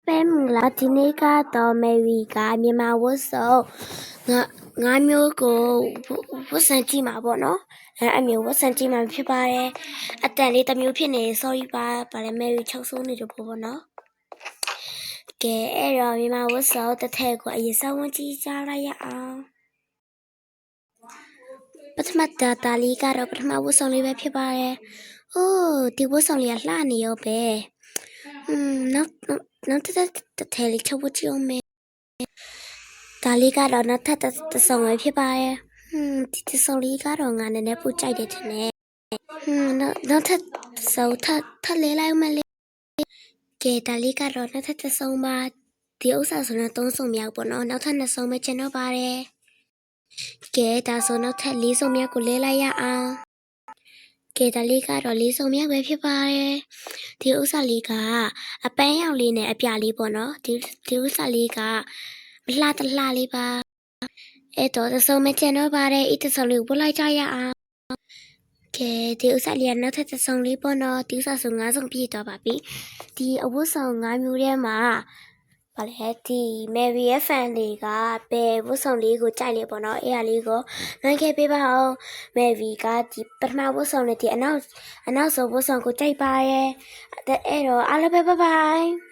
Pamela Tinika to America မြန်မာဝတ်စုံငါမျိုးကိုဝတ်ဆန်ကြည့်မှာပေါ့နော်အမျိုးဝတ်ဆန်ကြည့်မှာဖြစ်ပါတယ်အတန်လေးတစ်မျိုးဖြစ်နေ sorry ပါလေ Mary ချုပ်ဆိုးနေတော့ပေါ့နော်ကဲအဲ့တော့မြန်မာဝတ်စုံတစ်ထည့်ကိုအရင်စောင်းဝင်ကြည့်ကြလိုက်ရအောင်ပထမတာလေးကတော့ပထမဝတ်စုံလေးပဲဖြစ်ပါတယ်။အိုးဒီဝတ်စုံလေးကလှနေရောပဲ။နောက်တစ်ထည့်လေးချုပ်ဖို့ကြည့်အောင်မယ်။ဒါလေးကတော့နောက်ထပ်တစ်စုံပဲဖြစ်ပါတယ်။ဒီတစ်စုံလေးကတော့ငါနည်းနည်းပိုကြိုက်တယ်ထင်တယ်။နောက်ထပ်တစ်စုံထပ်လဲလိုက်မယ်လေ။ကဲဒါလေးကတော့နောက်ထပ်တစ်စုံပါဒီဥစ္စာဆိုတော့3စုံမြောက်ပေါ့နော်နောက်ထပ်2စုံပဲကျန်တော့ပါတယ်။ကဲဒါဆိုနောက်ထပ်4စုံမြောက်ကိုလဲလိုက်ရအောင်ကဲဒါလေးကတော့4စုံမြောက်ပဲဖြစ်ပါတယ်ဒီဥစ္စာလေးကအပန်းရောင်လေးနဲ့အပြလေးပေါ့နော်ဒီဥစ္စာလေးကမလှတလှလေးပါအဲ့တော့တစ်စုံမကျန်တော့ပါတယ်ဤတစ်စုံလေးကိုပို့လိုက်ကြရအောင်ကဲဒီဥစ္စာလေးကနောက်ထပ်တစ်စုံလေးပေါ့နော်ဒီဥစ္စာဆို5စုံပြည့်သွားပါပြီဒီအဝတ်ဆောင်5မျိုးထဲမှာဘာလဲဒီ Mary ရဲ့ fan တွေကဘယ်ဝတ်ဆောင်လေးကိုကြိုက်လဲပေါ့နော်အဲ့ဟာလေးကိုနိုင်ခဲ့ပေးပါအောင် Mary ကဒီပထမဝတ်ဆောင်နဲ့ဒီအနောက်ဆုံးဝတ်ဆောင်ကိုကြိုက်ပါရဲ့အဲ့တော့အားလုံးပဲ bye bye